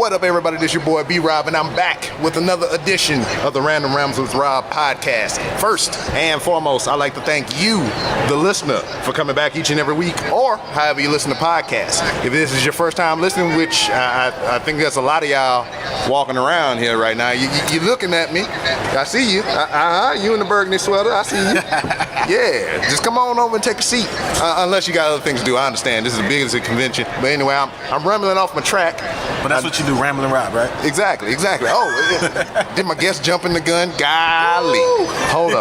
What up, everybody? This your boy B-Rob, and I'm back with another edition of the Random Rambles with Rob podcast. First and foremost, I'd like to thank you, the listener, for coming back each and every week, or however you listen to podcasts. If this is your first time listening, which I think there's a lot of y'all walking around here right now, you're looking at me. I see you. You in the burgundy sweater. I see you. Yeah, just come on over and take a seat. Unless you got other things to do. I understand. This is the biggest convention. But anyway, I'm rambling off my track. But that's what you do, rambling Rob, right? Exactly. Oh, did my guest jump in the gun? Golly. Hold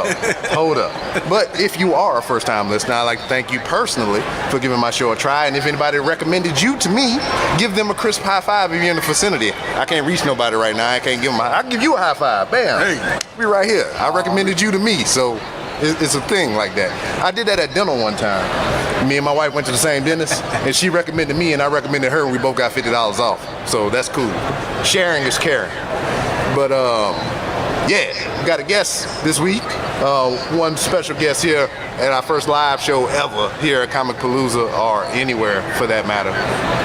up. But if you are a first-time listener, I'd like to thank you personally for giving my show a try. And if anybody recommended you to me, give them a crisp high five if you're in the vicinity. I can't reach nobody right now. I can't give them I'll give you a high five. Bam. Hey. Be right here. I recommended you to me, so it's a thing like that. I did that at dental one time. Me and my wife went to the same dentist, and she recommended me, and I recommended her, and we both got $50 off. So that's cool. Sharing is caring. But yeah, we got a guest this week. One special guest here at our first live show ever here at Comicpalooza, or anywhere for that matter.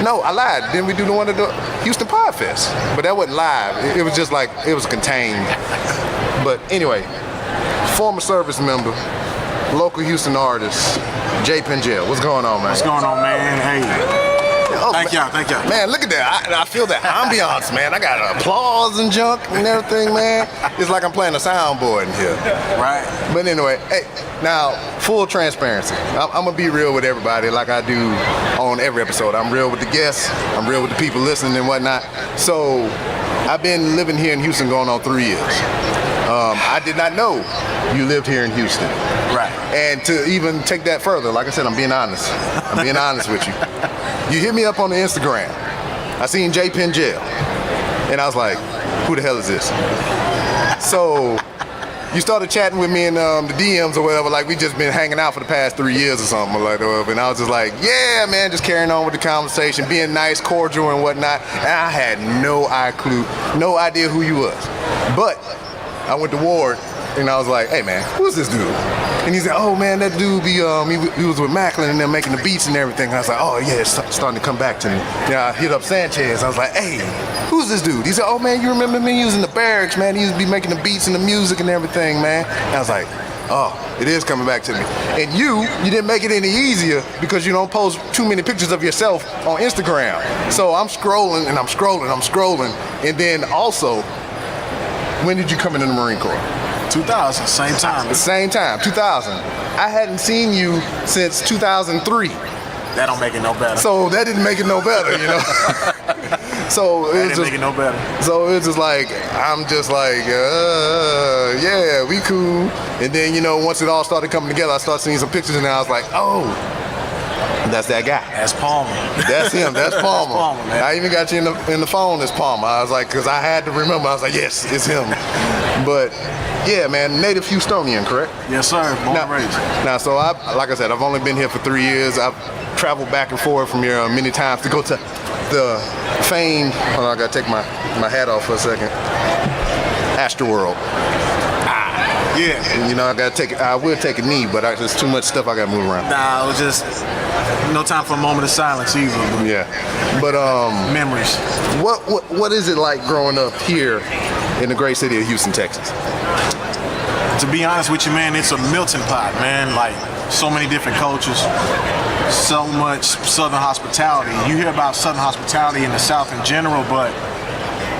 No, I lied. Didn't we do the one at the Houston Podfest? But that wasn't live. It was just like, it was contained. But anyway, former service member, local Houston artist, JPenJail. What's going on, man? What's going on, man? Hey. Oh, thank y'all. Man, look at that. I feel the ambiance, man. I got applause and junk and everything, man. It's like I'm playing a soundboard in here. Right. But anyway, hey, now, full transparency. I'm going to be real with everybody like I do on every episode. I'm real with the guests. I'm real with the people listening and whatnot. So, I've been living here in Houston going on 3 years. I did not know you lived here in Houston. Right. And to even take that further, like I said, I'm being honest. I'm being honest with you. You hit me up on the Instagram. I seen JPenJail. And I was like, who the hell is this? So you started chatting with me in the DMs or whatever, like we just been hanging out for the past 3 years or something like that. And I was just like, yeah, man, just carrying on with the conversation, being nice, cordial and whatnot. And I had no idea who you was. But I went to Ward, and I was like, hey, man, who's this dude? And he said, oh, man, that dude, he was with Macklin and them making the beats and everything. And I was like, oh, yeah, it's starting to come back to me. Yeah, I hit up Sanchez. I was like, hey, who's this dude? He said, oh, man, you remember me using the barracks, man? He used to be making the beats and the music and everything, man. And I was like, oh, it is coming back to me. And you didn't make it any easier because you don't post too many pictures of yourself on Instagram. So I'm scrolling, and I'm scrolling. And then also, when did you come into the Marine Corps? 2000, same time. The same time, 2000. I hadn't seen you since 2003. That don't make it no better. So that didn't make it no better, you know? So it didn't make it no better. So it's just like, I'm just like, yeah, we cool. And then, you know, once it all started coming together, I started seeing some pictures, and I was like, oh, that's that guy. That's Palmer. That's him. That's Palmer. That's Palmer, man. I even got you in the phone as Palmer. I was like, because I had to remember. I was like, yes, it's him. But yeah, man, native Houstonian, correct? Yes, sir. Born and raised. Now, so like I said, I've only been here for 3 years. I've traveled back and forth from here many times to go to the famed. Hold on, I gotta take my hat off for a second. Astroworld. Yeah. And, you know, I will take a knee, but there's too much stuff I gotta move around. Nah, it was just no time for a moment of silence either. Yeah. But memories. What is it like growing up here in the great city of Houston, Texas? To be honest with you, man, it's a melting pot, man. Like, so many different cultures, so much Southern hospitality. You hear about Southern hospitality in the South in general, but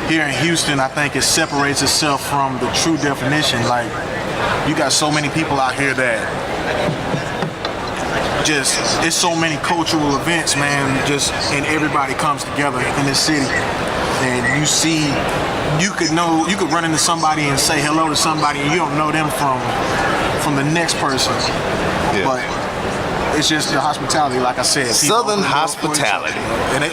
here in Houston, I think it separates itself from the true definition. Like, you got so many people out here that just, it's so many cultural events, man, and everybody comes together in this city. And you see, you could run into somebody and say hello to somebody, and you don't know them from the next person. Yeah. But it's just the hospitality, like I said. Southern hospitality. And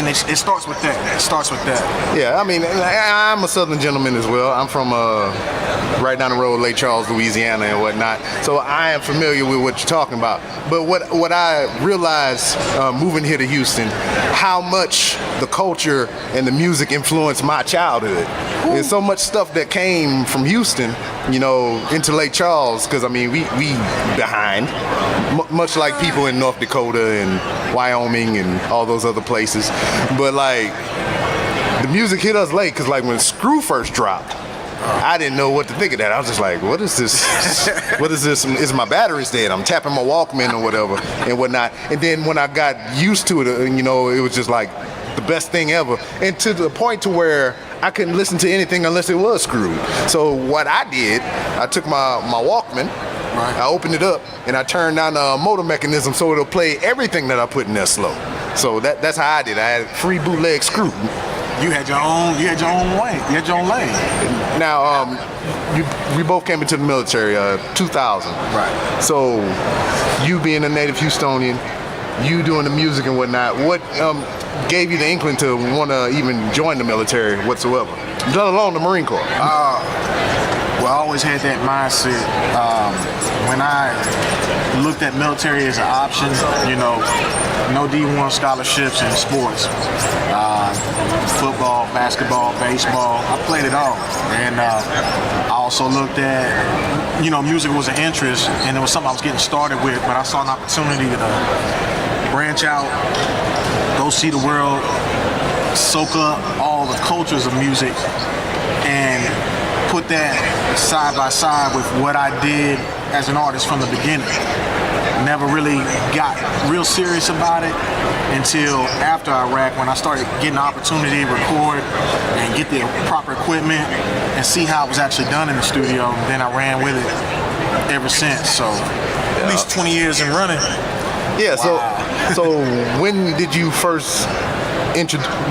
it starts with that. It starts with that. Yeah, I mean, I'm a Southern gentleman as well. I'm from right down the road, Lake Charles, Louisiana, and whatnot. So I am familiar with what you're talking about. But what I realized moving here to Houston, how much the culture and the music influenced my childhood. There's so much stuff that came from Houston, you know, into Lake Charles, because I mean, we behind, much like people in North Dakota and Wyoming and all those other places. But like, the music hit us late because like when Screw first dropped, I didn't know what to think of that. I was just like, what is this? What is this? Is my batteries dead? I'm tapping my Walkman or whatever and whatnot. And then when I got used to it, it was just like the best thing ever. And to the point to where I couldn't listen to anything unless it was Screwed. So what I did, I took my Walkman, I opened it up, and I turned down the motor mechanism so it'll play everything that I put in there slow. So that's how I did. I had free bootleg Screwed. You had your own way. You had your own lane. Now, we both came into the military 2000. Right. So you being a native Houstonian, you doing the music and whatnot, what gave you the inkling to want to even join the military whatsoever, let alone the Marine Corps? Well, I always had that mindset. When I looked at military as an option, no D1 scholarships in sports. Football, basketball, baseball, I played it all. And I also looked at, music was an interest, and it was something I was getting started with, but I saw an opportunity to branch out, go see the world, soak up all the cultures of music, and put that side by side with what I did as an artist from the beginning. Never really got real serious about it until after Iraq, when I started getting the opportunity to record and get the proper equipment and see how it was actually done in the studio. And then I ran with it ever since. So at least 20 years in running. Yeah. Wow. So when did you first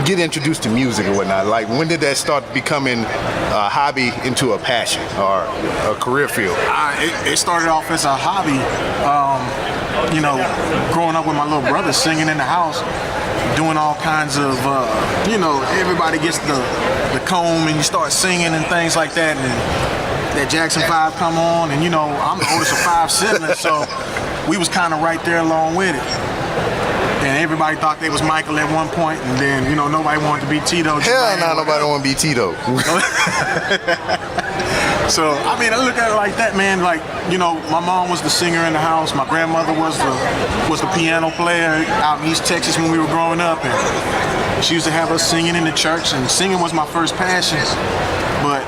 get introduced to music and whatnot? Like, when did that start becoming a hobby into a passion or a career field? It started off as a hobby. Growing up with my little brother singing in the house, doing all kinds of, everybody gets the comb and you start singing and things like that, and that Jackson 5 come on, and I'm the oldest of 5 siblings, so we was kind of right there along with it. And everybody thought they was Michael at one point, and then, nobody wanted to be Tito. Hell no, nobody want to be Tito. So, I look at it like that, man. Like, my mom was the singer in the house. My grandmother was the piano player out in East Texas when we were growing up. And she used to have us singing in the church, and singing was my first passion. But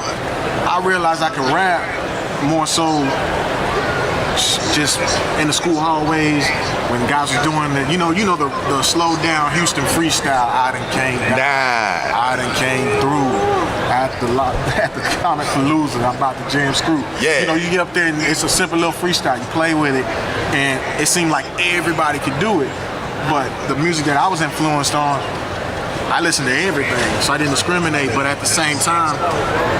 I realized I could rap more so just in the school hallways when guys were doing the slow down Houston freestyle. I done came through at the Comicpalooza. I'm about to jam Screw. Yeah. You get up there and it's a simple little freestyle. You play with it, and it seemed like everybody could do it. But the music that I was influenced on, I listened to everything, so I didn't discriminate. But at the same time,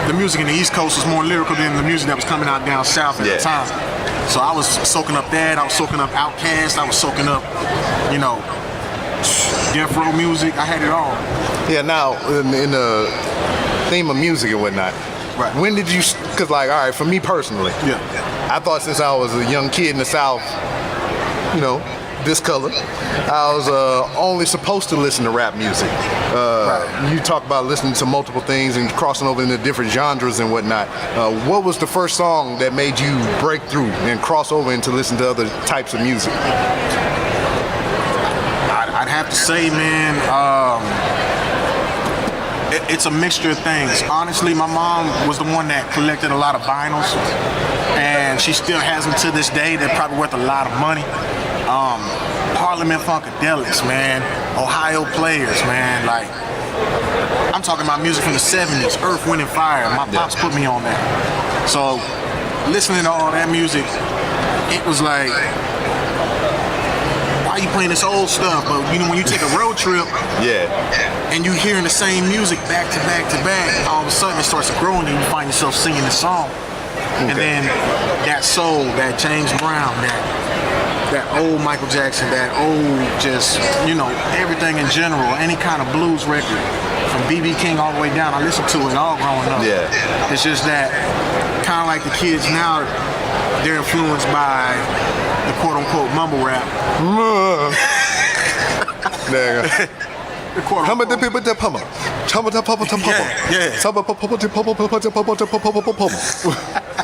the music in the East Coast was more lyrical than the music that was coming out down south at the time. So I was soaking up that. I was soaking up Outkast. I was soaking up, Death Row music. I had it all. Yeah. Now, in the theme of music and whatnot, right. When did you? Because, like, all right, for me personally, I thought since I was a young kid in the South, this color, I was only supposed to listen to rap music. You talk about listening to multiple things and crossing over into different genres and whatnot. What was the first song that made you break through and cross over into listen to other types of music? I'd have to say, man, it's a mixture of things. Honestly, my mom was the one that collected a lot of vinyls, and she still has them to this day. They're probably worth a lot of money. Parliament Funkadelics, man. Ohio Players, man. Like, I'm talking about music from the 70s, Earth, Wind and Fire. My pops put me on that. So, listening to all that music, it was like, why are you playing this old stuff? But when you take a road trip, and you hearing the same music back to back to back, all of a sudden it starts to grow on you. You find yourself singing the song, and then that soul, that James Brown, that old Michael Jackson, that old everything in general, any kind of blues record, from B.B. King all the way down, I listened to it all growing up. Yeah. It's just that, kind of like the kids now, they're influenced by the quote-unquote mumble rap. There you go.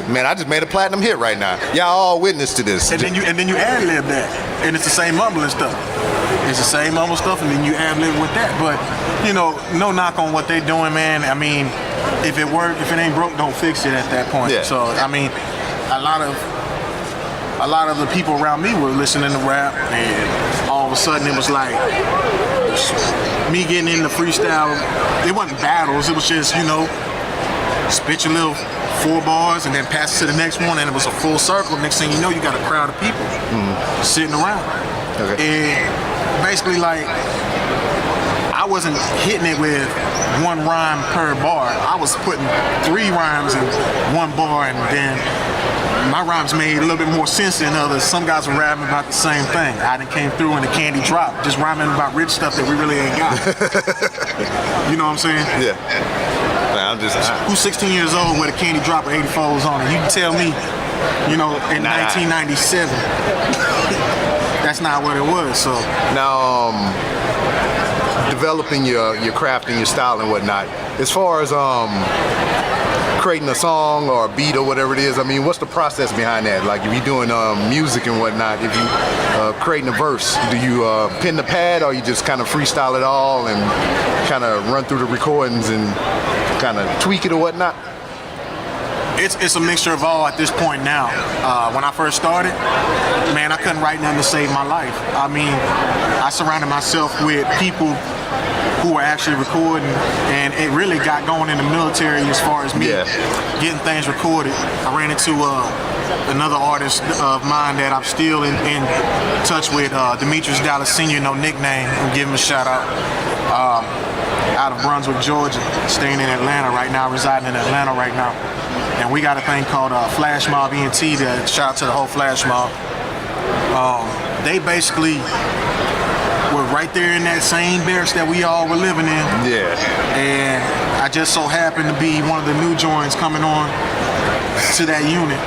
Man, I just made a platinum hit right now. Y'all all witness to this. And then you ad lib that, and it's the same mumbling stuff. It's the same mumble stuff, and then you ad lib with that. But you know, no knock on what they doing, man. I mean, if it ain't broke, don't fix it at that point. Yeah. So I mean, a lot of the people around me were listening to rap, and all of a sudden it was like me getting into freestyle. It wasn't battles. It was just, you know, spit your little 4 bars and then pass it to the next one, and it was a full circle. Next thing you know, you got a crowd of people sitting around. Okay. And basically, like, I wasn't hitting it with 1 rhyme per bar. I was putting 3 rhymes in 1 bar, and then my rhymes made a little bit more sense than others. Some guys were rapping about the same thing. I done came through in the candy drop, just rhyming about rich stuff that we really ain't got. You know what I'm saying? Yeah. Nah, I'm just. Who's 16 years old with a candy drop with 84s on it? You can tell me, you know, in 1997, that's not what it was. So Now, developing your craft and your style and whatnot, as far as creating a song or a beat or whatever it is, I mean, what's the process behind that? Like, if you're doing music and whatnot, if you creating a verse, do you pen the pad, or you just kind of freestyle it all and kind of run through the recordings and kind of tweak it or whatnot? it's a mixture of all at this point now. When I first started, man, I couldn't write nothing to save my life. I mean, I surrounded myself with people who were actually recording, and it really got going in the military as far as me getting things recorded. I ran into another artist of mine that I'm still in touch with, Demetrius Dallas Sr., no nickname. I'm giving him a shout out. Out of Brunswick, Georgia, staying in Atlanta right now, residing in Atlanta right now. And we got a thing called Flash Mob ENT, that shout out to the whole Flash Mob. They basically were right there in that same barracks that we all were living in. Yeah. And I just so happened to be one of the new joins coming on to that unit.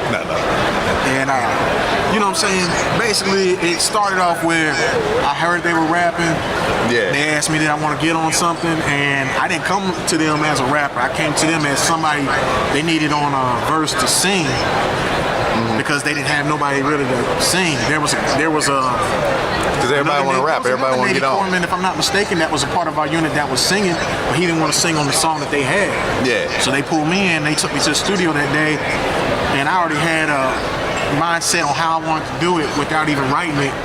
And you know what I'm saying? Basically, it started off where I heard they were rapping. Yeah. They asked me, did I want to get on something? And I didn't come to them as a rapper. I came to them as somebody they needed on a verse to sing, because they didn't have nobody really to sing. There was a because everybody want to rap, everybody want to get on. If I'm not mistaken, that was a part of our unit that was singing, but he didn't want to sing on the song that they had. Yeah. So they pulled me in, they took me to the studio that day, and I already had a mindset on how I wanted to do it without even writing it,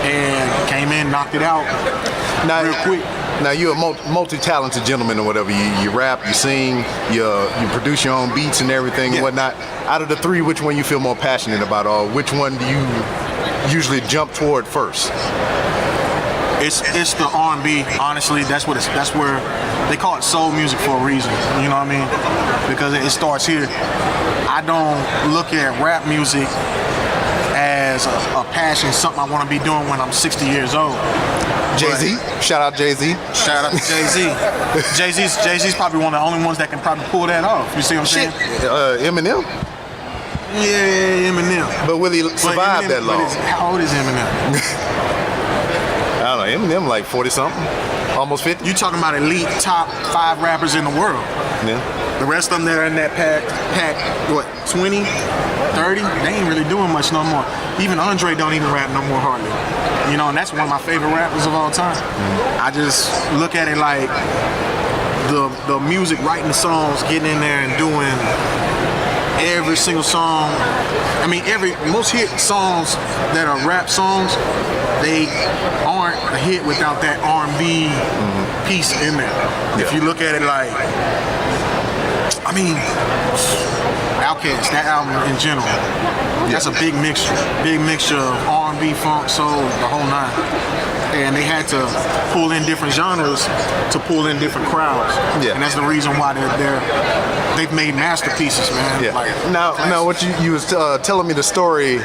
and came in, knocked it out real quick. Now, you're a multi-talented gentleman or whatever. You rap, you sing, you produce your own beats and everything and whatnot. Out of the 3, which one you feel more passionate about, or which one do you usually jump toward first? It's the R&B. Honestly, that's where they call it soul music for a reason. You know what I mean? Because it starts here. I don't look at rap music as a passion, something I want to be doing when I'm 60 years old. Jay-Z, shout out Jay-Z. Shout out to Jay-Z. Jay-Z's probably one of the only ones that can probably pull that off. You see what I'm saying? Eminem. Yeah, Eminem. But will he survive that long? How old is Eminem? I don't know. Eminem like 40 something, almost 50. You talking about elite top 5 rappers in the world? Yeah. The rest of them that are in that pack, what, 20, 30? They ain't really doing much no more. Even Andre don't even rap no more hardly. You know, and that's one of my favorite rappers of all time. I just look at it like the music, writing the songs, getting in there and doing every single song. I mean, most hit songs that are rap songs, they aren't a hit without that R&B piece in there. If you look at it like, I mean, Outkast, that album in general, that's a big mixture of R&B, funk, soul, the whole 9. And they had to pull in different genres to pull in different crowds. And that's the reason why they've made masterpieces, man. Yeah. Like, now, what you was telling me the story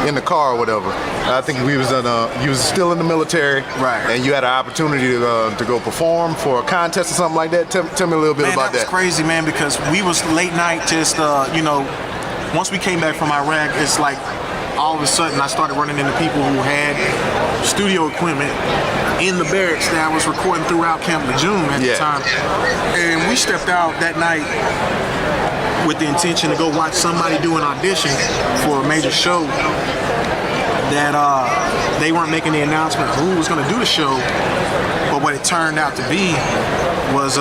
in the car or whatever. I think you was still in the military, right? And you had an opportunity to go perform for a contest or something like that. Tell me a little bit about that. That was crazy, man, because we was late night, just you know, once we came back from Iraq, it's like all of a sudden I started running into people who had studio equipment in the barracks that I was recording throughout Camp Lejeune at the time. And we stepped out that night with the intention to go watch somebody do an audition for a major show that they weren't making the announcement of who was going to do the show, but what it turned out to be was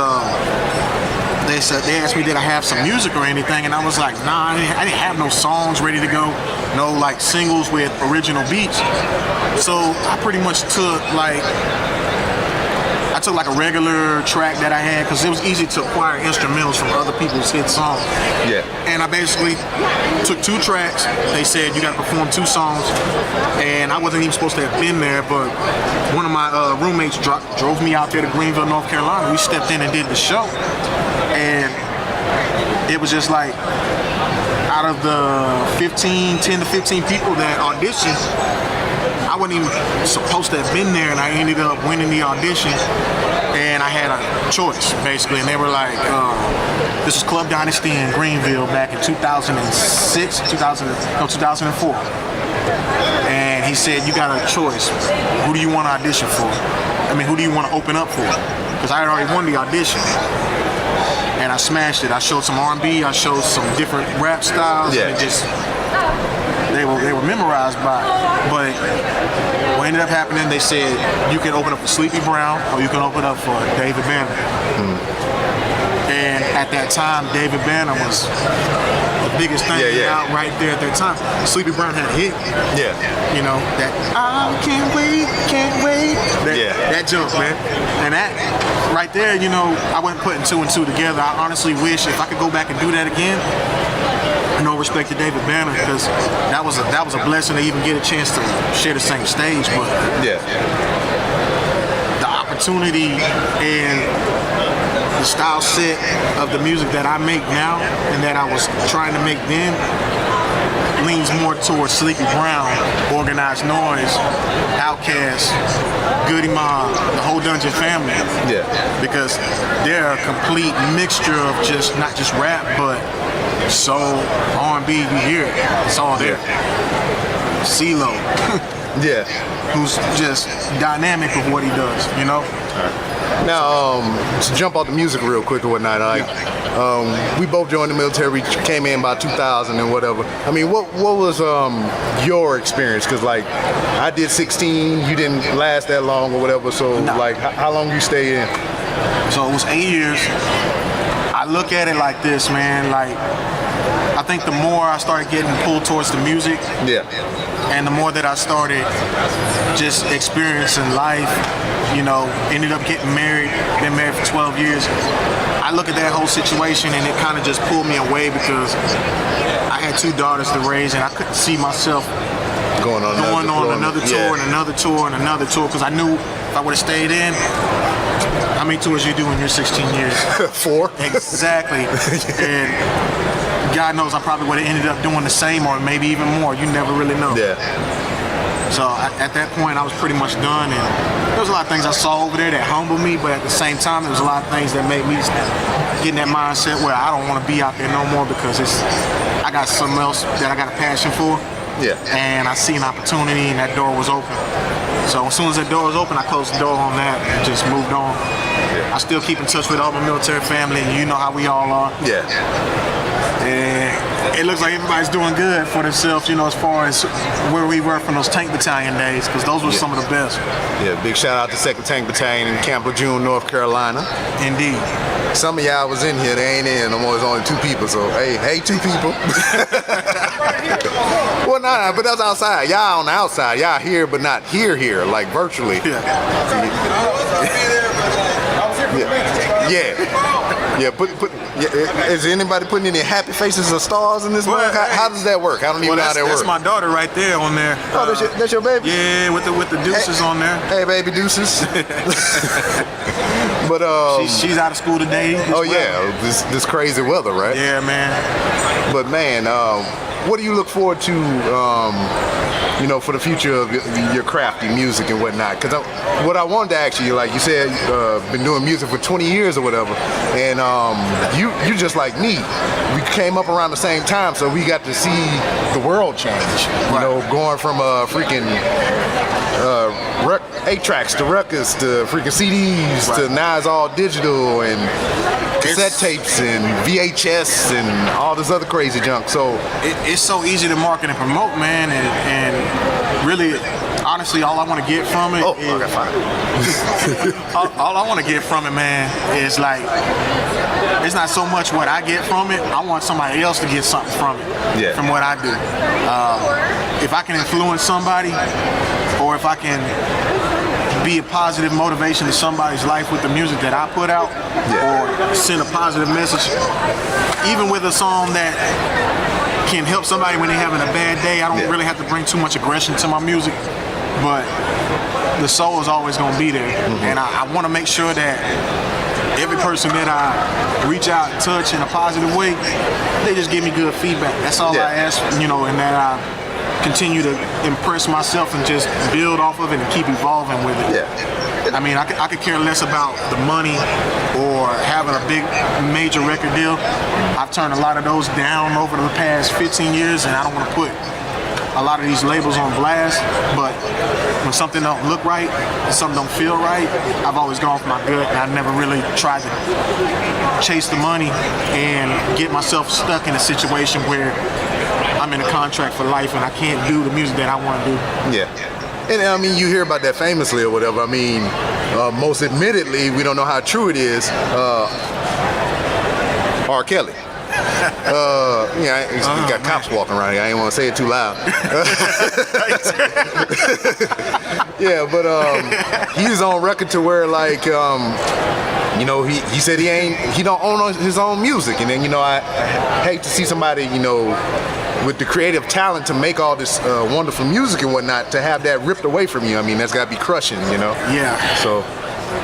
they asked me did I have some music or anything, and I was like, nah, I didn't have no songs ready to go, no like singles with original beats. So I pretty much took like a regular track that I had, because it was easy to acquire instrumentals from other people's hit songs. Yeah. And I basically took 2 tracks. They said you got to perform 2 songs, and I wasn't even supposed to have been there, but one of my roommates drove me out there to Greenville, North Carolina. We stepped in and did the show, and it was just like, out of the 10 to 15 people that auditioned, I wasn't even supposed to have been there, and I ended up winning the audition. And I had a choice, basically, and they were like, this was Club Dynasty in Greenville back in 2004. And he said, you got a choice. Who do you want to audition for? I mean, who do you want to open up for? Because I had already won the audition. And I smashed it. I showed some R&B, I showed some different rap styles, and it just, they were memorized by it. But what ended up happening, they said you can open up for Sleepy Brown or you can open up for David Banner. And at that time, David Banner was the biggest thing out right there at that time. Sleepy Brown had a hit. Yeah. You know, that I can't wait. That jump, man. And that right there, you know, I wasn't putting 2 and 2 together. I honestly wish if I could go back and do that again. No respect to David Banner, because that was a blessing to even get a chance to share the same stage, but the opportunity and the style set of the music that I make now and that I was trying to make then leans more towards Sleepy Brown, Organized Noise, Outkast, Goody Mob, the whole Dungeon family. Yeah. Because they're a complete mixture of just not just rap, but soul, R&B. You hear it. It's all there. CeeLo. Yeah. Who's just dynamic with what he does, you know? Now, to jump off the music real quick or whatnot, like, we both joined the military. We came in by 2000 and whatever. I mean, what was your experience? Because like, I did 16. You didn't last that long or whatever. So like, how long you stayed in? So it was 8 years. I look at it like this, man. Like, I think the more I started getting pulled towards the music, and the more that I started just experiencing life, you know, ended up getting married, been married for 12 years. I look at that whole situation and it kind of just pulled me away, because I had 2 daughters to raise and I couldn't see myself going on another tour and another tour and another tour, because I knew if I would have stayed in, how many tours you do in your 16 years? 4. Exactly. And God knows I probably would have ended up doing the same or maybe even more. You never really know. Yeah. So at that point, I was pretty much done, and there was a lot of things I saw over there that humbled me, but at the same time, there was a lot of things that made me get in that mindset where I don't want to be out there no more, because I got something else that I got a passion for. Yeah. And I see an opportunity, and that door was open. So as soon as that door was open, I closed the door on that and just moved on. I still keep in touch with all my military family, and you know how we all are. Yeah. And it looks like everybody's doing good for themselves, you know, as far as where we were from those tank battalion days, because those were some of the best. Yeah, big shout out to 2nd Tank Battalion in Camp Lejeune, North Carolina. Indeed. Some of y'all was in here, they ain't in no more. It's only 2 people, so hey 2 people. Well, nah, but that's outside. Y'all on the outside. Y'all here, but not here, like virtually. Is anybody putting any happy faces or stars in this mug? How does that work? I don't even know how that works. That's my daughter right there on there. Oh, that's your baby? Yeah, with the deuces on there. Hey, baby deuces. But she's out of school today. This crazy weather, right? Yeah, man. But man, what do you look forward to for the future of your crafty music and whatnot. Because what I wanted to ask you, like you said, been doing music for 20 years or whatever, and you just like me. We came up around the same time, so we got to see the world change. Going from freaking 8-tracks to records to freaking CDs to now it's all digital and cassette tapes and VHS and all this other crazy junk. So it's so easy to market and promote, man, and really, honestly, all I want to get from it all I want to get from it, man, is like, it's not so much what I get from it. I want somebody else to get something from it, from what I do. If I can influence somebody, or if I can be a positive motivation to somebody's life with the music that I put out, or send a positive message, even with a song that can help somebody when they're having a bad day. I don't really have to bring too much aggression to my music, but the soul is always going to be there. And I want to make sure that every person that I reach out and touch in a positive way, they just give me good feedback. That's all I ask, and that I continue to impress myself and just build off of it and keep evolving with it. I mean, I could care less about the money or having a big major record deal. I've turned a lot of those down over the past 15 years, and I don't want to put a lot of these labels on blast, but when something don't look right and something don't feel right, I've always gone for my gut, and I've never really tried to chase the money and get myself stuck in a situation where I'm in a contract for life and I can't do the music that I want to do. And I mean, you hear about that famously or whatever. I mean, most admittedly, we don't know how true it is. R. Kelly. He's got cops walking around here. I ain't want to say it too loud. But he's on record to where like he said he don't own his own music, and then I hate to see somebody with the creative talent to make all this wonderful music and whatnot, to have that ripped away from you. I mean, that's got to be crushing, So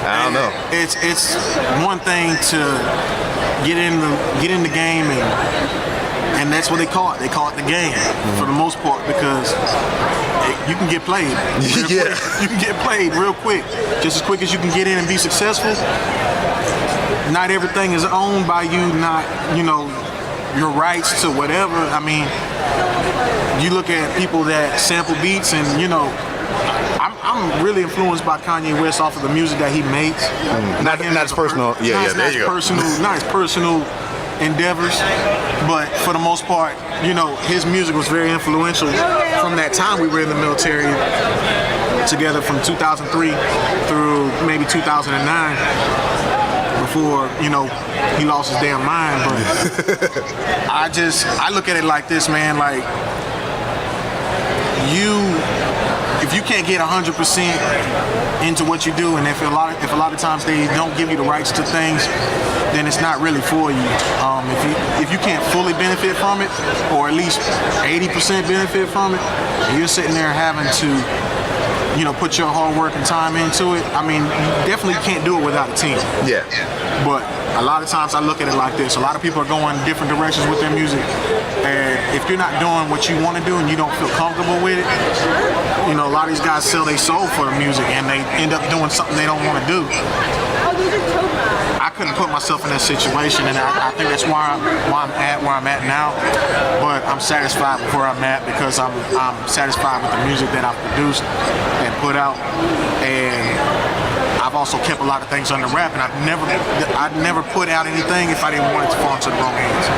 I don't know. It's one thing to get in the game, and that's what they call it. They call it the game for the most part, because you can get played. You can get played real quick, just as quick as you can get in and be successful. Not everything is owned by you. Not your rights to whatever. I mean, you look at people that sample beats, and I'm really influenced by Kanye West off of the music that he makes. Not his personal. There you go. Not his personal endeavors, but for the most part, his music was very influential from that time we were in the military together, from 2003 through maybe 2009. Before he lost his damn mind. But I look at it like this, man. Like, if you can't get 100% into what you do, and if a lot of times they don't give you the rights to things, then it's not really for you. If you can't fully benefit from it, or at least 80% benefit from it, and you're sitting there having to put your hard work and time into it, I mean, you definitely can't do it without a team. But a lot of times I look at it like this. A lot of people are going different directions with their music, and if you're not doing what you want to do and you don't feel comfortable with it, a lot of these guys sell their soul for the music, and they end up doing something they don't want to do. I couldn't put myself in that situation, and I think that's why I'm at where I'm at now. But I'm satisfied with where I'm at, because I'm satisfied with the music that I've produced and put out, and I've also kept a lot of things under wrap, and I'd never put out anything if I didn't want it to fall into the wrong hands.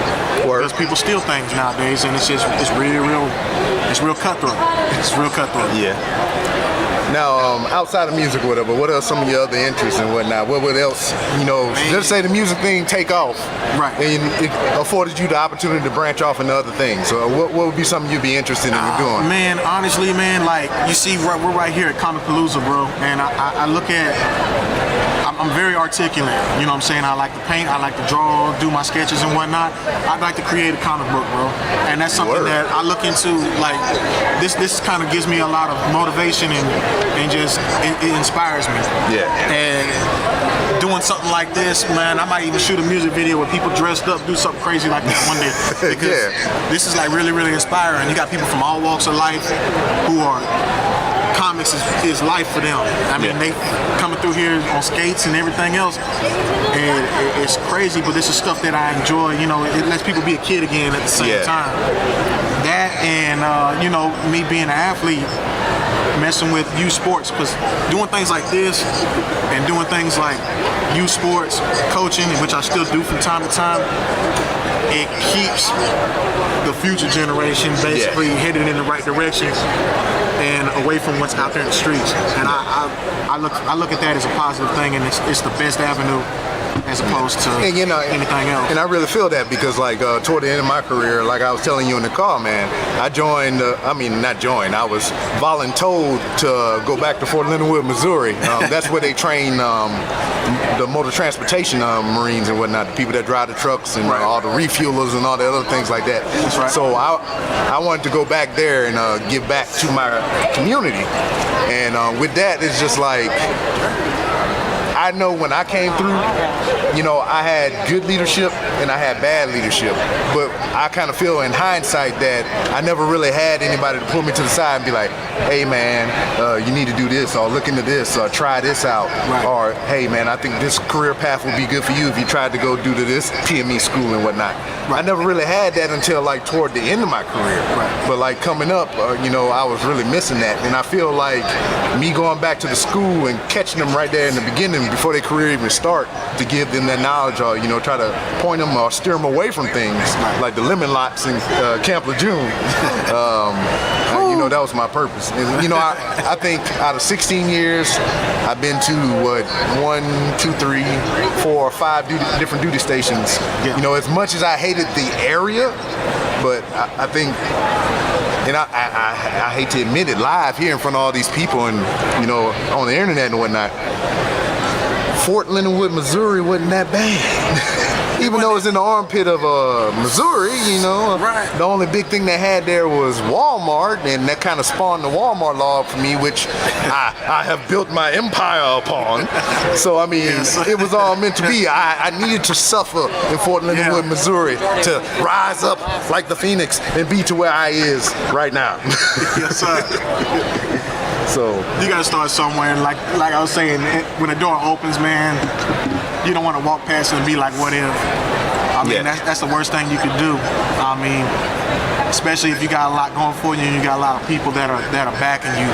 Because people steal things nowadays, and it's real cutthroat. It's real cutthroat. Now, outside of music, whatever, what are some of your other interests and whatnot? What else, let's say the music thing take off, right? And it afforded you the opportunity to branch off into other things. So what would be something you'd be interested in doing? Man, honestly, man, like, you see, we're right here at Comicpalooza, bro, and I look at, I'm very articulate, you know what I'm saying? I like to paint, I like to draw, do my sketches and whatnot. I'd like to create a comic book, bro, and that's something that I look into. Like, this kind of gives me a lot of motivation, and just it inspires me. And doing something like this, man. I might even shoot a music video with people dressed up, do something crazy like that one day. Because this is like really, really inspiring. You got people from all walks of life who are comics is life for them. I mean, they coming through here on skates and everything else, and it's crazy. But this is stuff that I enjoy. You know, it lets people be a kid again at the same time. That and you know, me being an athlete, messing with youth sports, because doing things like this and doing things like youth sports, coaching, which I still do from time to time, it keeps the future generation basically headed in the right direction and away from what's out there in the streets. And I look at that as a positive thing, and it's the best avenue as opposed to anything else. And I really feel that because, like, toward the end of my career, like I was telling you in the car, man, I joined, I was voluntold to go back to Fort Leonard Wood, Missouri. That's where they train the motor transportation Marines and whatnot, the people that drive the trucks and all the refuelers and all the other things like that. That's right. So I wanted to go back there and give back to my community. And with that, it's just like, I know when I came through, you know, I had good leadership and I had bad leadership. But I kind of feel in hindsight that I never really had anybody to pull me to the side and be like, hey man, you need to do this, or look into this, or try this out. Or hey man, I think this career path would be good for you if you tried to go do to this PME school and whatnot. I never really had that until like toward the end of my career. But like coming up, you know, I was really missing that. And I feel like me going back to the school and catching them right there in the beginning before their career even start, to give them that knowledge, or, you know, try to point them or steer them away from things like the lemon lots in Camp Lejeune. You know, that was my purpose. And, you know, I think out of 16 years, I've been to 1, 2, 3, 4, 5 different duty stations. You know, as much as I hated the area, but I think, and I hate to admit it, live here in front of all these people and, you know, on the internet and whatnot, Fort Leonard Wood, Missouri wasn't that bad. Even though it's in the armpit of Missouri, you know, the only big thing they had there was Walmart, and that kind of spawned the Walmart law for me, which I have built my empire upon. So, I mean, it was all meant to be. I needed to suffer in Fort Leonard Wood, Missouri to rise up like the Phoenix and be to where I is right now. Yes, sir. So you gotta start somewhere, and like I was saying, when the door opens, man, you don't want to walk past it and be like, what if? I mean, that's the worst thing you could do. I mean, especially if you got a lot going for you and you got a lot of people that are backing you,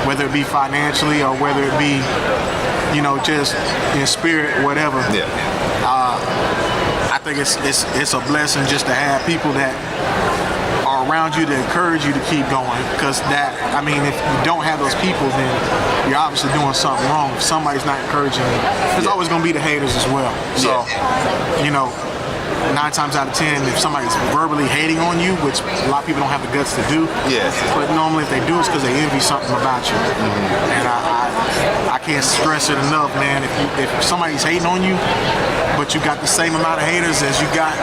whether it be financially or whether it be, you know, just in spirit, whatever. I think it's a blessing just to have people that are around you to encourage you to keep going, because that, I mean, if you don't have those people, then you're obviously doing something wrong. If somebody's not encouraging you, there's always going to be the haters as well. So, you know, 9 times out of 10, if somebody's verbally hating on you, which a lot of people don't have the guts to do, but normally if they do, it's because they envy something about you. And I can't stress it enough, man. If somebody's hating on you, but you got the same amount of haters as you got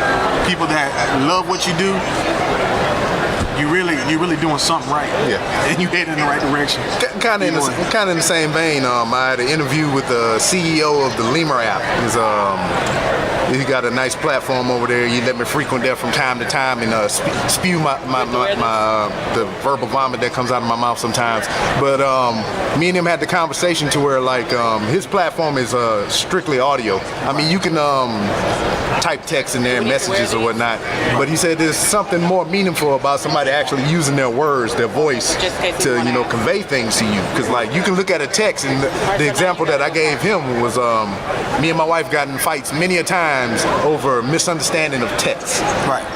people that love what you do, you're really doing something right. And you head in the right direction. Kind of in the same vein. I had an interview with the CEO of the Lemur app. He got a nice platform over there. He let me frequent there from time to time and spew the verbal vomit that comes out of my mouth sometimes. But me and him had the conversation to where, like, his platform is strictly audio. I mean, you can type text in there, messages or whatnot. But he said there's something more meaningful about somebody actually using their words, their voice, to, you know, convey things to you. Because, like, you can look at a text, and the example that I gave him was me and my wife got in fights many a times over misunderstanding of text.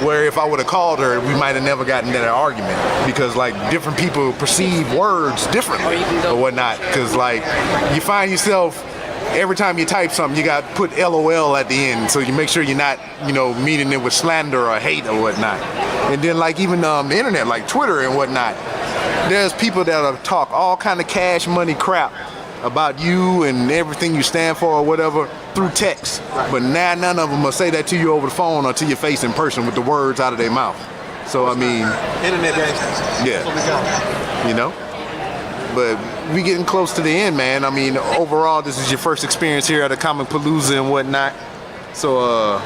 Where if I would have called her, we might have never gotten into that argument, because, like, different people perceive words differently or whatnot. Because, like, you find yourself, every time you type something, you got to put LOL at the end, so you make sure you're not, you know, meeting it with slander or hate or whatnot. And then, like, even the internet, like Twitter and whatnot, there's people that'll talk all kind of cash money crap about you and everything you stand for or whatever through text. But now none of them will say that to you over the phone or to your face in person with the words out of their mouth. So, I mean, internet gangsters. You know? But we getting close to the end, man. I mean, overall, this is your first experience here at a Comicpalooza and whatnot. So,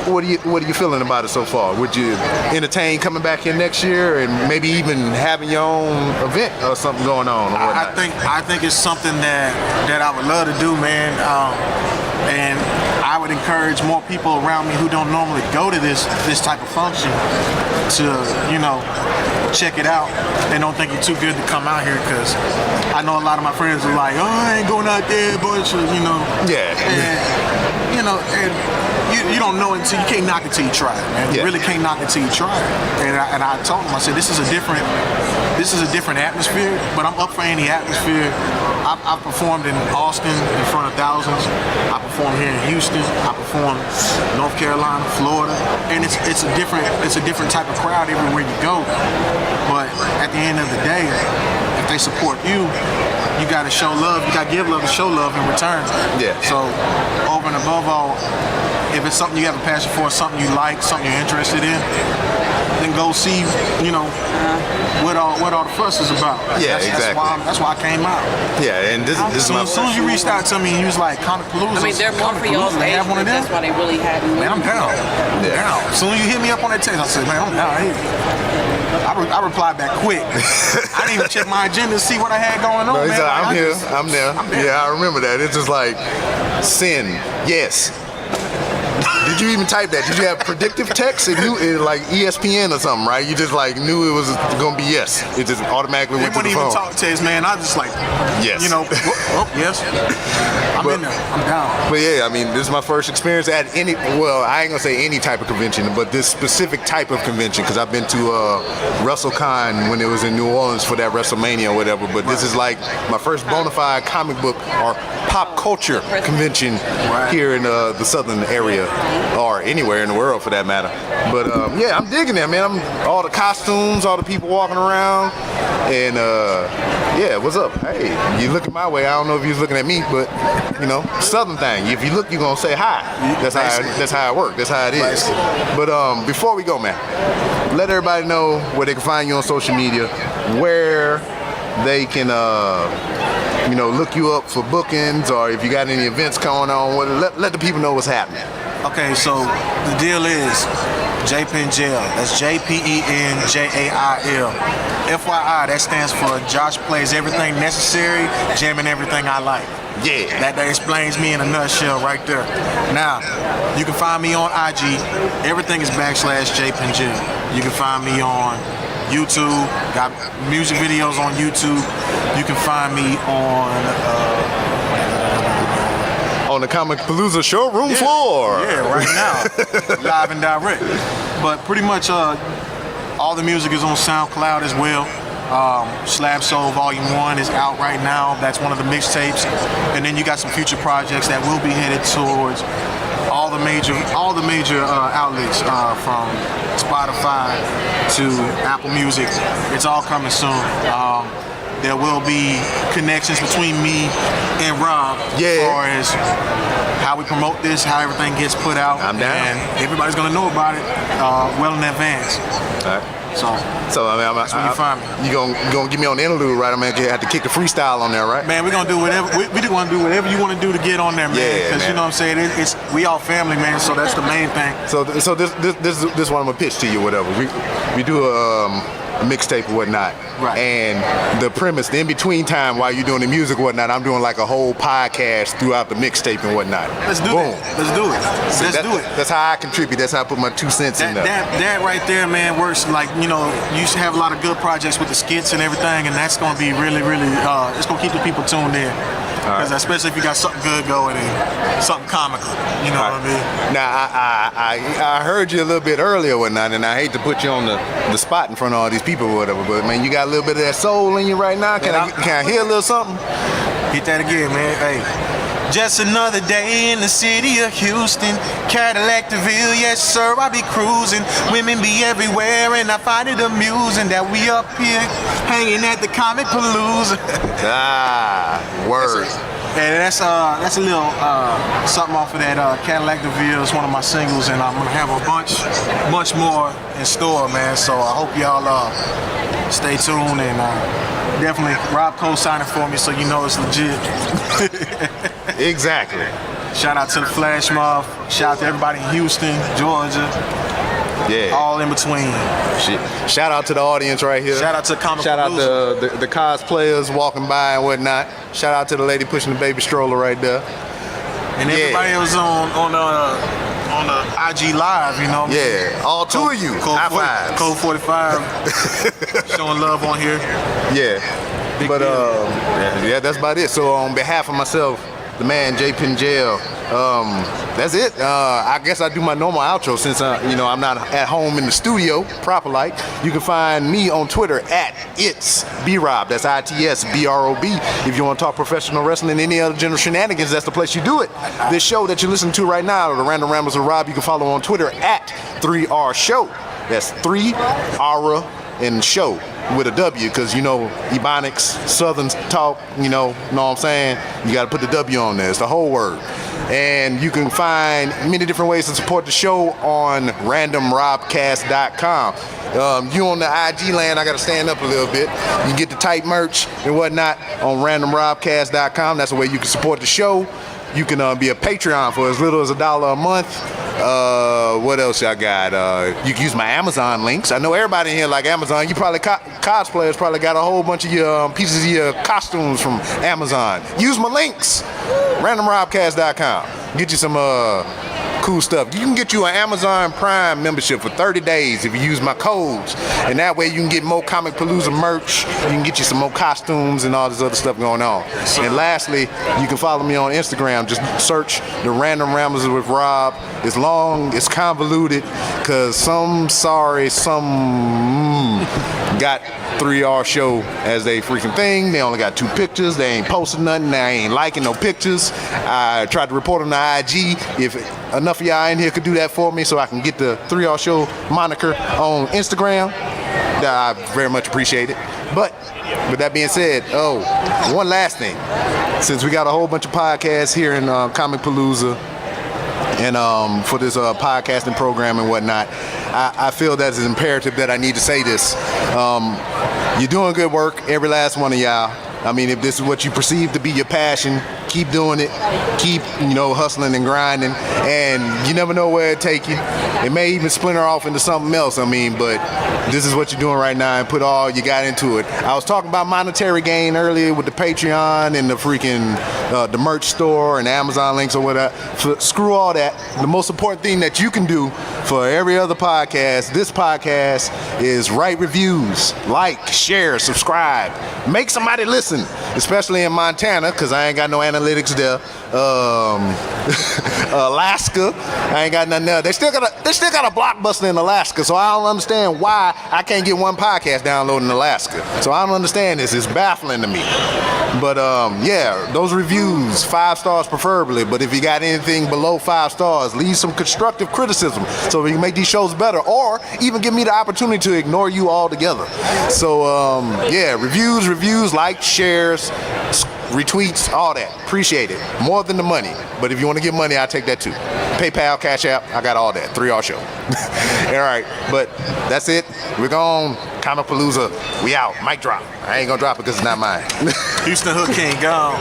what are you feeling about it so far? Would you entertain coming back here next year and maybe even having your own event or something going on? Or whatnot? I think it's something that I would love to do, man. And I would encourage more people around me who don't normally go to this type of function to, you know, check it out and don't think it's too good to come out here, because I know a lot of my friends are like, oh, I ain't going out there, bunch of, you know. Yeah. And, you know, and you don't know it until you can't knock it till you try it, man. You really can't knock it till you try it. And I told them, I said, this is a different atmosphere, but I'm up for any atmosphere. I've performed in Austin in front of thousands. I performed here in Houston. I performed North Carolina, Florida, and it's a different type of crowd everywhere you go. But at the end of the day, if they support you, you got to show love. You got to give love to show love in return. Yeah. So over and above all, if it's something you have a passion for, something you like, something you're interested in, then go see, you know, what all the fuss is about. Yeah, exactly. That's why I came out. Yeah, and this is as soon as you reached out to me and you was like, Comicpalooza. I mean, they're more for y'all's age, have one of them. that's why they really hadn't. Man, I'm down. I'm down. As soon as you hit me up on that text, I said, man, I'm down. I replied back quick. I didn't even check my agenda to see what I had going on, no, man. I'm here. I'm there. Yeah, I remember that. It's just like, send, yes. Did you even type that? Did you have predictive text? It knew it like ESPN or something, right? You just like knew it was gonna be yes. It just automatically went to the phone. It wouldn't even talk text, man. I just like, yes. You know, yes. I'm in there. I'm down. But yeah, I mean, this is my first experience at any. Well, I ain't gonna say any type of convention, but this specific type of convention, because I've been to WrestleCon when it was in New Orleans for that WrestleMania or whatever. But this is like my first bona fide comic book or pop culture convention here in the southern area, or anywhere in the world for that matter. But yeah, I'm digging it, man. All the costumes, all the people walking around, and yeah, what's up? Hey, you looking my way. I don't know if you're looking at me, but you know, southern thing. If you look, you're gonna say hi. That's how it works. That's how it is. But before we go, man, let everybody know where they can find you on social media, where they can you know, look you up for bookings, or if you got any events going on, let the people know what's happening. Okay, so the deal is JPenJail. That's JPenJail. FYI, that stands for Josh Plays Everything Necessary, Jamming Everything I Like. Yeah. That explains me in a nutshell right there. Now, you can find me on IG. Everything is /JPenJail. You can find me on YouTube, got music videos on YouTube. You can find me on the Comicpalooza showroom floor. Yeah, right now, live and direct. But pretty much all the music is on SoundCloud as well. Slab Soul Volume 1 is out right now. That's one of the mixtapes. And then you got some future projects that will be headed towards all the major outlets, from Spotify to Apple Music. It's all coming soon. There will be connections between me and Rob as far as how we promote this, how everything gets put out. I'm down. And everybody's gonna know about it well in advance. All right. So I mean, that's where you find me. You gonna get me on the interlude, right? I'm gonna have to kick the freestyle on there, right? Man, we're gonna do whatever we do. Want to do whatever you want to do to get on there, man. Yeah, because you know what I'm saying. We all family, man. So that's the main thing. So this one I'm gonna pitch to you, whatever. We do a mixtape or whatnot. Right. And the premise, the in-between time while you're doing the music or whatnot, I'm doing like a whole podcast throughout the mixtape and whatnot. Let's do it. Let's do it. Let's do it. That's how I contribute. That's how I put my 2 cents in there. That right there, man, works. Like, you know, you used to have a lot of good projects with the skits and everything, and that's going to be really, really, it's going to keep the people tuned in. Because especially if you got something good going and something comical, you know what I mean? Now, I heard you a little bit earlier or whatnot, and I hate to put you on the spot in front of all these people or whatever, but man, you got a little bit of that soul in you right now. Can I hear a little something? Hit that again, man. Hey. Just another day in the city of Houston, Cadillac DeVille, yes sir, I be cruising. Women be everywhere and I find it amusing that we up here hanging at the Comicpalooza. Word. And that's a little something off of that Cadillac DeVille. It's one of my singles, and I'm gonna have a bunch more in store, man. So I hope y'all stay tuned and Definitely. Rob co-signing for me, so you know it's legit. Exactly. Shout out to the Flash Mob. Shout out to everybody in Houston, Georgia. Yeah. All in between. Shit. Shout out to the audience right here. Shout out to Comicpalooza. Shout out to the cosplayers walking by and whatnot. Shout out to the lady pushing the baby stroller right there. And everybody was on the IG Live, you know. Yeah, all two of you. High fives. Code 45. Showing love on here. Yeah. Big But deal. yeah, that's about it. So on behalf of myself, the man JPenJail, that's it. I guess I do my normal outro since I'm not at home in the studio proper like. You can find me on Twitter at itsbrob. That's ITSBROB. If you want to talk professional wrestling, any other general shenanigans, that's the place you do it. This show that you're listening to right now, the Random Rambles with Rob, you can follow on Twitter at 3R Show. That's 3R and show with a W, because Ebonics, Southern talk, know what I'm saying? You got to put the W on there. It's the whole word. And you can find many different ways to support the show on randomrobcast.com. You on the IG land, I got to stand up a little bit. You get the tight merch and whatnot on randomrobcast.com. That's the way you can support the show. You can be a Patreon for as little as $1 a month. What else I got? You can use my Amazon links. I know everybody in here like Amazon. You probably cosplayers probably got a whole bunch of your pieces of your costumes from Amazon. Use my links. randomrobcast.com. Get you some cool stuff. You can get you an Amazon Prime membership for 30 days if you use my codes. And that way you can get more Comicpalooza merch. You can get you some more costumes and all this other stuff going on. And lastly, you can follow me on Instagram. Just search the Random Rambles with Rob. It's long, it's convoluted, because some got 3R Show as they freaking thing. They only got 2 pictures. They ain't posting nothing. They ain't liking no pictures. I tried to report on the IG. If enough of y'all in here could do that for me so I can get the 3R Show moniker on Instagram, I very much appreciate it. But with that being said, one last thing. Since we got a whole bunch of podcasts here in Comicpalooza, and for this podcasting program and whatnot, I feel that it's imperative that I need to say this. You're doing good work, every last one of y'all. I mean, if this is what you perceive to be your passion, keep doing it. Keep, hustling and grinding. And you never know where it take you. It may even splinter off into something else, but this is what you're doing right now, and put all you got into it. I was talking about monetary gain earlier with the Patreon and the freaking the merch store and Amazon links or whatever. Screw all that. The most important thing that you can do for every other podcast, this podcast, is write reviews, like, share, subscribe, make somebody listen, especially in Montana, because I ain't got no analytics there. Alaska, I ain't got nothing there. They still got a blockbuster in Alaska, so I don't understand why I can't get one podcast downloaded in Alaska. So I don't understand this. It's baffling to me. But yeah, those reviews, 5 stars preferably. But if you got anything below 5 stars, leave some constructive criticism so we can make these shows better, or even give me the opportunity to ignore you altogether. So yeah, reviews, likes, shares, retweets, all that. Appreciate it. More than the money. But if you want to give money, I'll take that too. PayPal, Cash App, I got all that. 3R Show. All right, but that's it. We're gone. Comicpalooza, we out. Mic drop. I ain't gonna drop it because it's not mine. Houston Hood King gone.